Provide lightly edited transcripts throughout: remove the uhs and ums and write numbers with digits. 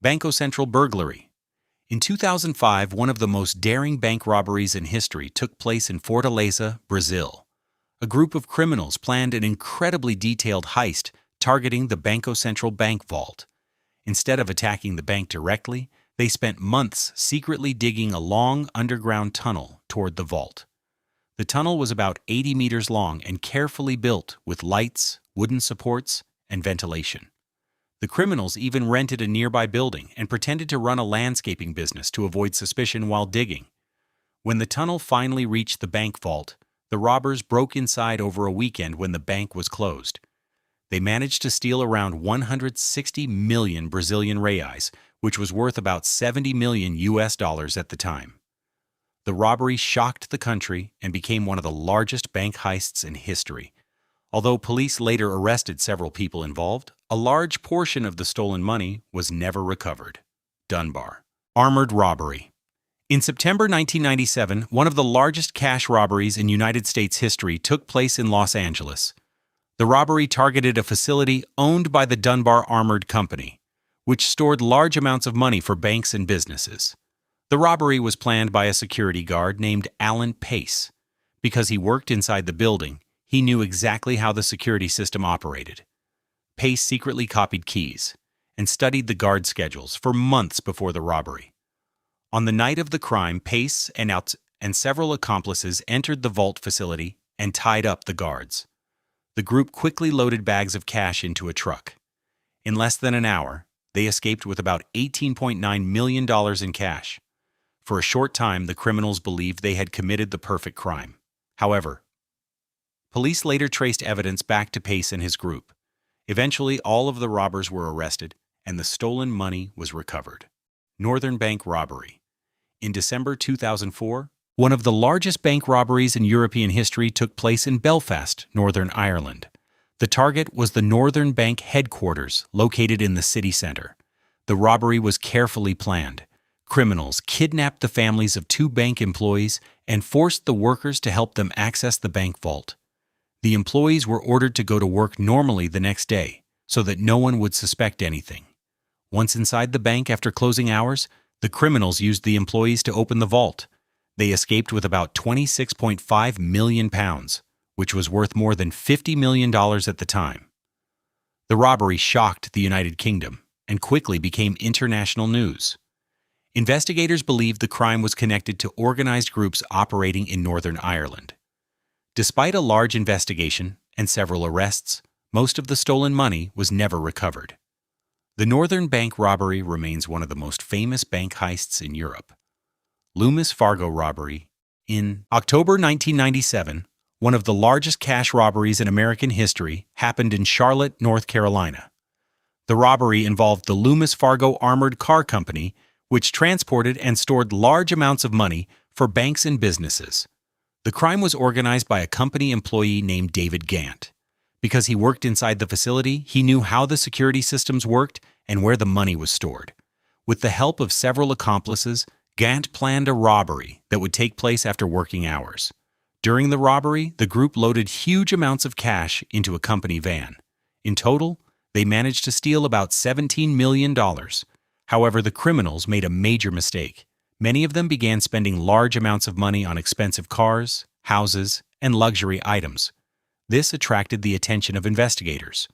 Banco Central burglary. In 2005, one of the most daring bank robberies in history took place in Fortaleza, Brazil. A group of criminals planned an incredibly detailed heist targeting the Banco Central bank vault. Instead of attacking the bank directly, they spent months secretly digging a long underground tunnel toward the vault. The tunnel was about 80 meters long and carefully built with lights, wooden supports, and ventilation. The criminals even rented a nearby building and pretended to run a landscaping business to avoid suspicion while digging. When the tunnel finally reached the bank vault, the robbers broke inside over a weekend when the bank was closed. They managed to steal around 160 million Brazilian reais, which was worth about 70 million US dollars at the time. The robbery shocked the country and became one of the largest bank heists in history. Although police later arrested several people involved, a large portion of the stolen money was never recovered. Dunbar. Armored robbery. In September 1997, one of the largest cash robberies in United States history took place in Los Angeles. The robbery targeted a facility owned by the Dunbar Armored Company, which stored large amounts of money for banks and businesses. The robbery was planned by a security guard named Alan Pace. Because he worked inside the building, he knew exactly how the security system operated. Pace secretly copied keys and studied the guard schedules for months before the robbery. On the night of the crime, Pace and several accomplices entered the vault facility and tied up the guards. The group quickly loaded bags of cash into a truck. In less than an hour, they escaped with about $18.9 million in cash. For a short time, the criminals believed they had committed the perfect crime. However, police later traced evidence back to Pace and his group. Eventually, all of the robbers were arrested, and the stolen money was recovered. Northern Bank robbery. In December 2004, one of the largest bank robberies in European history took place in Belfast, Northern Ireland. The target was the Northern Bank headquarters, located in the city centre. The robbery was carefully planned. Criminals kidnapped the families of 2 bank employees and forced the workers to help them access the bank vault. The employees were ordered to go to work normally the next day, so that no one would suspect anything. Once inside the bank after closing hours, the criminals used the employees to open the vault. They escaped with about £26.5 million, which was worth more than $50 million at the time. The robbery shocked the United Kingdom and quickly became international news. Investigators believed the crime was connected to organized groups operating in Northern Ireland. Despite a large investigation and several arrests, most of the stolen money was never recovered. The Northern Bank robbery remains one of the most famous bank heists in Europe. Loomis Fargo robbery. In October 1997, one of the largest cash robberies in American history happened in Charlotte, North Carolina. The robbery involved the Loomis Fargo Armored Car Company, which transported and stored large amounts of money for banks and businesses. The crime was organized by a company employee named David Gant. Because he worked inside the facility, he knew how the security systems worked and where the money was stored. With the help of several accomplices, Gant planned a robbery that would take place after working hours. During the robbery, the group loaded huge amounts of cash into a company van. In total, they managed to steal about $17 million. However, the criminals made a major mistake. Many of them began spending large amounts of money on expensive cars, houses, and luxury items. This attracted the attention of investigators.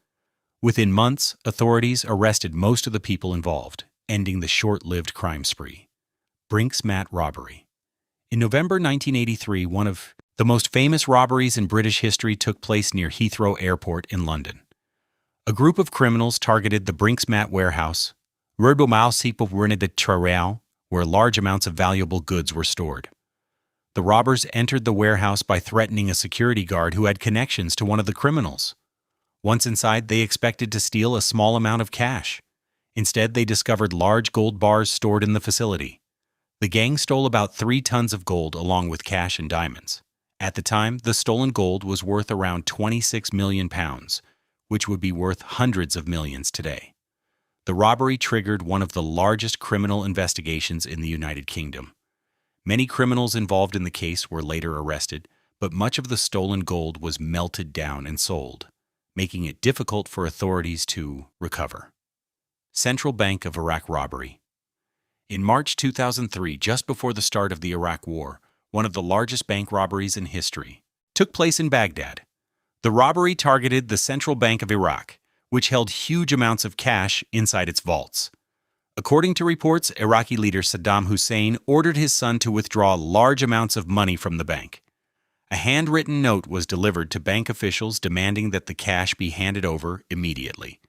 Within months, authorities arrested most of the people involved, ending the short-lived crime spree. Brink's-Mat robbery. In November 1983, one of the most famous robberies in British history took place near Heathrow Airport in London. A group of criminals targeted the Brink's-Mat warehouse, where large amounts of valuable goods were stored. The robbers entered the warehouse by threatening a security guard who had connections to one of the criminals. Once inside, they expected to steal a small amount of cash. Instead, they discovered large gold bars stored in the facility. The gang stole about 3 tons of gold along with cash and diamonds. At the time, the stolen gold was worth around £26 million, which would be worth hundreds of millions today. The robbery triggered one of the largest criminal investigations in the United Kingdom. Many criminals involved in the case were later arrested, but much of the stolen gold was melted down and sold, making it difficult for authorities to recover. Central Bank of Iraq robbery. In March 2003, just before the start of the Iraq War, one of the largest bank robberies in history took place in Baghdad. The robbery targeted the Central Bank of Iraq, which held huge amounts of cash inside its vaults. According to reports, Iraqi leader Saddam Hussein ordered his son to withdraw large amounts of money from the bank. A handwritten note was delivered to bank officials demanding that the cash be handed over immediately.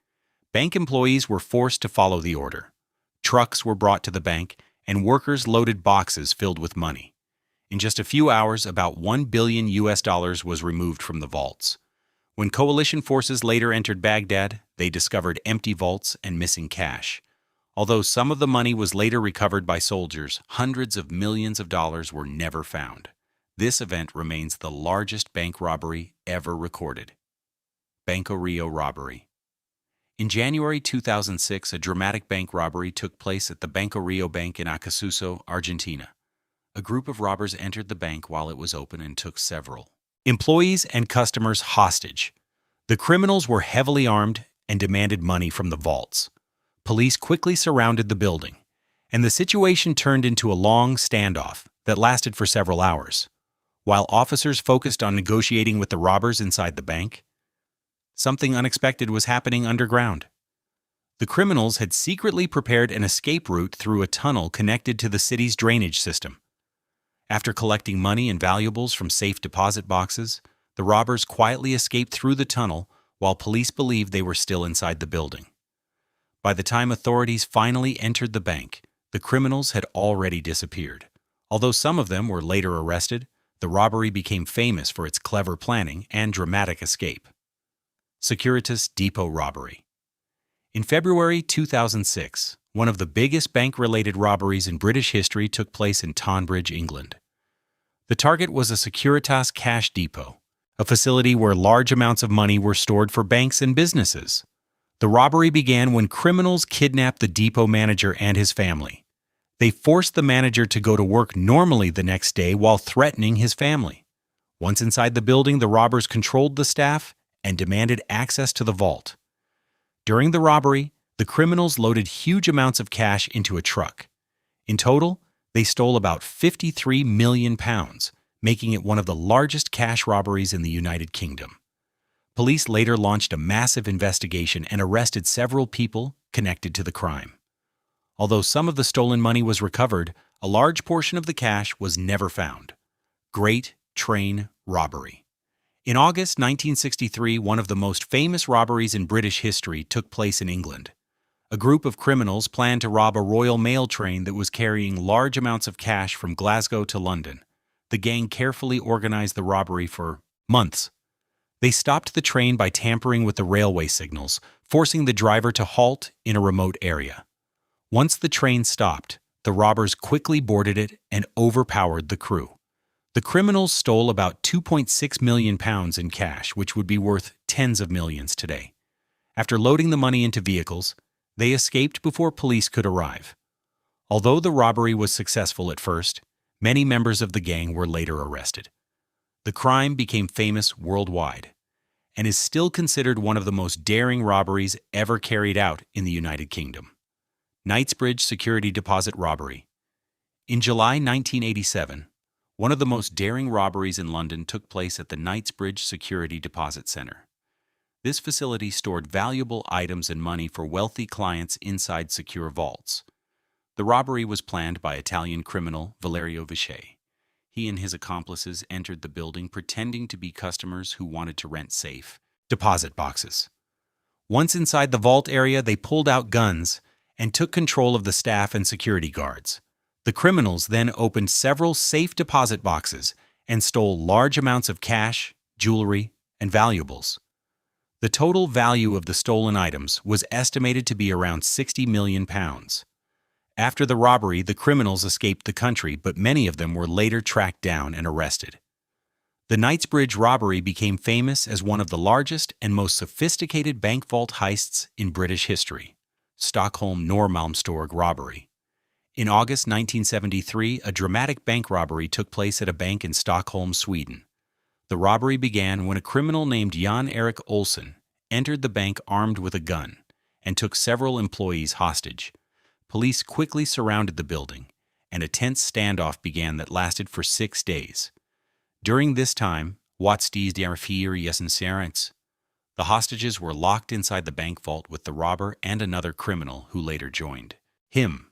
Bank employees were forced to follow the order. Trucks were brought to the bank, and workers loaded boxes filled with money. In just a few hours, about $1 billion was removed from the vaults. When coalition forces later entered Baghdad, they discovered empty vaults and missing cash. Although some of the money was later recovered by soldiers, hundreds of millions of dollars were never found. This event remains the largest bank robbery ever recorded. Banco Rio robbery. In January 2006, a dramatic bank robbery took place at the Banco Rio Bank in Acasuso, Argentina. A group of robbers entered the bank while it was open and took several employees and customers hostage. The criminals were heavily armed and demanded money from the vaults. Police quickly surrounded the building, and the situation turned into a long standoff that lasted for several hours. While officers focused on negotiating with the robbers inside the bank, something unexpected was happening underground. The criminals had secretly prepared an escape route through a tunnel connected to the city's drainage system. After collecting money and valuables from safe deposit boxes, the robbers quietly escaped through the tunnel while police believed they were still inside the building. By the time authorities finally entered the bank, the criminals had already disappeared. Although some of them were later arrested, the robbery became famous for its clever planning and dramatic escape. Securitas Depot robbery. In February 2006, one of the biggest bank-related robberies in British history took place in Tonbridge, England. The target was a Securitas cash depot, a facility where large amounts of money were stored for banks and businesses. The robbery began when criminals kidnapped the depot manager and his family. They forced the manager to go to work normally the next day while threatening his family. Once inside the building, the robbers controlled the staff and demanded access to the vault. During the robbery, the criminals loaded huge amounts of cash into a truck. In total, they stole about £53 million, making it one of the largest cash robberies in the United Kingdom. Police later launched a massive investigation and arrested several people connected to the crime. Although some of the stolen money was recovered, a large portion of the cash was never found. Great Train Robbery. In August 1963, one of the most famous robberies in British history took place in England. A group of criminals planned to rob a Royal Mail train that was carrying large amounts of cash from Glasgow to London. The gang carefully organized the robbery for months. They stopped the train by tampering with the railway signals, forcing the driver to halt in a remote area. Once the train stopped, the robbers quickly boarded it and overpowered the crew. The criminals stole about £2.6 million in cash, which would be worth tens of millions today. After loading the money into vehicles, they escaped before police could arrive. Although the robbery was successful at first, many members of the gang were later arrested. The crime became famous worldwide and is still considered one of the most daring robberies ever carried out in the United Kingdom. Knightsbridge Security Deposit Robbery. In July 1987, one of the most daring robberies in London took place at the Knightsbridge Security Deposit Centre. This facility stored valuable items and money for wealthy clients inside secure vaults. The robbery was planned by Italian criminal Valerio Visce. He and his accomplices entered the building pretending to be customers who wanted to rent safe deposit boxes. Once inside the vault area, they pulled out guns and took control of the staff and security guards. The criminals then opened several safe deposit boxes and stole large amounts of cash, jewelry, and valuables. The total value of the stolen items was estimated to be around £60 million. After the robbery, the criminals escaped the country, but many of them were later tracked down and arrested. The Knightsbridge robbery became famous as one of the largest and most sophisticated bank vault heists in British history. Stockholm Norrmalmstorg robbery. In August 1973, a dramatic bank robbery took place at a bank in Stockholm, Sweden. The robbery began when a criminal named Jan Erik Olsson entered the bank armed with a gun and took several employees hostage. Police quickly surrounded the building, and a tense standoff began that lasted for 6 days. During this time, the hostages were locked inside the bank vault with the robber and another criminal who later joined him.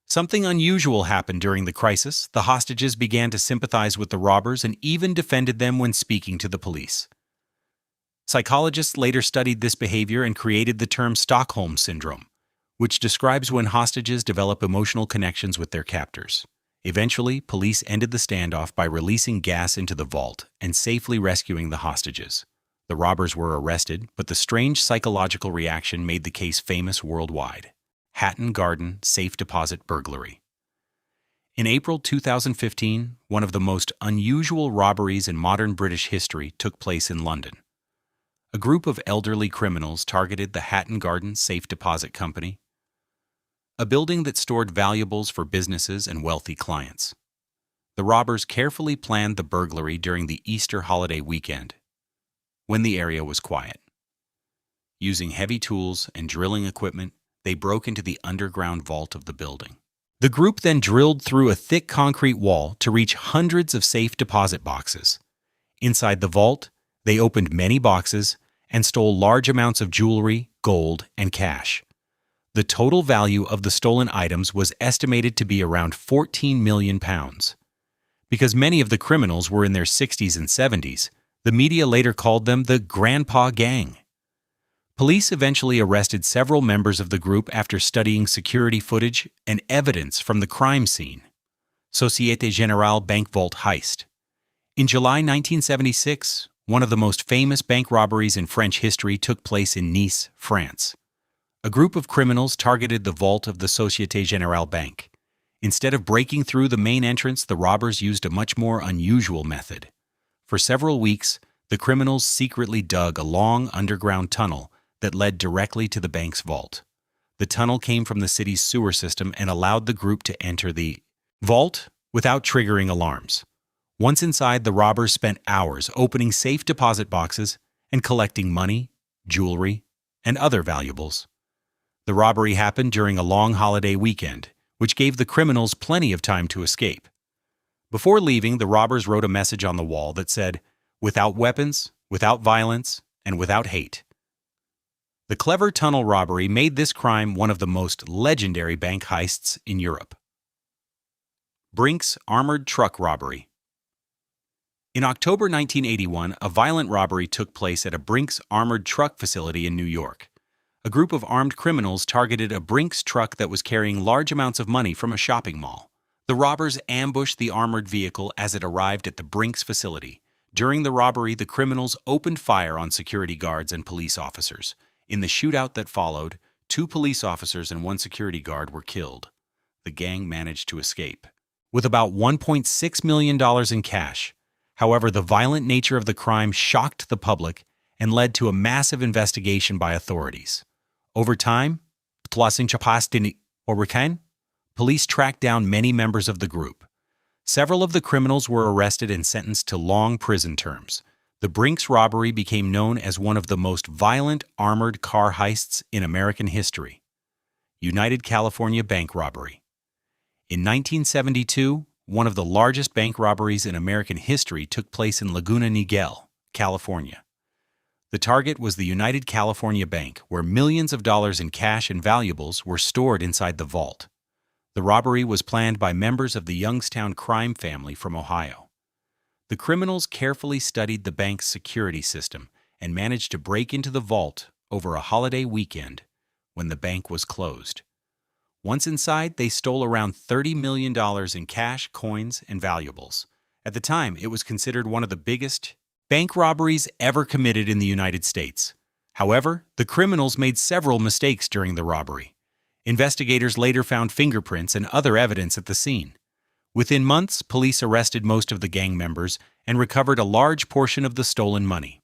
Something unusual happened during the crisis. The hostages began to sympathize with the robbers and even defended them when speaking to the police. Psychologists later studied this behavior and created the term Stockholm Syndrome, which describes when hostages develop emotional connections with their captors. Eventually, police ended the standoff by releasing gas into the vault and safely rescuing the hostages. The robbers were arrested, but the strange psychological reaction made the case famous worldwide. Hatton Garden Safe Deposit Burglary. In April 2015, one of the most unusual robberies in modern British history took place in London. A group of elderly criminals targeted the Hatton Garden Safe Deposit Company, a building that stored valuables for businesses and wealthy clients. The robbers carefully planned the burglary during the Easter holiday weekend, when the area was quiet. Using heavy tools and drilling equipment, they broke into the underground vault of the building. The group then drilled through a thick concrete wall to reach hundreds of safe deposit boxes. Inside the vault, they opened many boxes and stole large amounts of jewelry, gold, and cash. The total value of the stolen items was estimated to be around £14 million. Because many of the criminals were in their 60s and 70s, the media later called them the Grandpa Gang. Police eventually arrested several members of the group after studying security footage and evidence from the crime scene. Société Générale Bank Vault Heist. In July 1976, one of the most famous bank robberies in French history took place in Nice, France. A group of criminals targeted the vault of the Société Générale Bank. Instead of breaking through the main entrance, the robbers used a much more unusual method. For several weeks, the criminals secretly dug a long underground tunnel that led directly to the bank's vault. The tunnel came from the city's sewer system and allowed the group to enter the vault without triggering alarms. Once inside, the robbers spent hours opening safe deposit boxes and collecting money, jewelry, and other valuables. The robbery happened during a long holiday weekend, which gave the criminals plenty of time to escape. Before leaving, the robbers wrote a message on the wall that said, "Without weapons, without violence, and without hate." The clever tunnel robbery made this crime one of the most legendary bank heists in Europe. Brinks Armored Truck Robbery. In October 1981, a violent robbery took place at a Brinks armored truck facility in New York. A group of armed criminals targeted a Brinks truck that was carrying large amounts of money from a shopping mall. The robbers ambushed the armored vehicle as it arrived at the Brinks facility. During the robbery, the criminals opened fire on security guards and police officers. In the shootout that followed, 2 police officers and 1 security guard were killed. The gang managed to escape with about $1.6 million in cash. However, the violent nature of the crime shocked the public and led to a massive investigation by authorities. Over time, police tracked down many members of the group. Several of the criminals were arrested and sentenced to long prison terms. The Brinks robbery became known as one of the most violent armored car heists in American history. United California Bank Robbery. In 1972, one of the largest bank robberies in American history took place in Laguna Niguel, California. The target was the United California Bank, where millions of dollars in cash and valuables were stored inside the vault. The robbery was planned by members of the Youngstown crime family from Ohio. The criminals carefully studied the bank's security system and managed to break into the vault over a holiday weekend when the bank was closed. Once inside, they stole around $30 million in cash, coins, and valuables. At the time, it was considered one of the biggest bank robberies ever committed in the United States. However, the criminals made several mistakes during the robbery. Investigators later found fingerprints and other evidence at the scene. Within months, police arrested most of the gang members and recovered a large portion of the stolen money.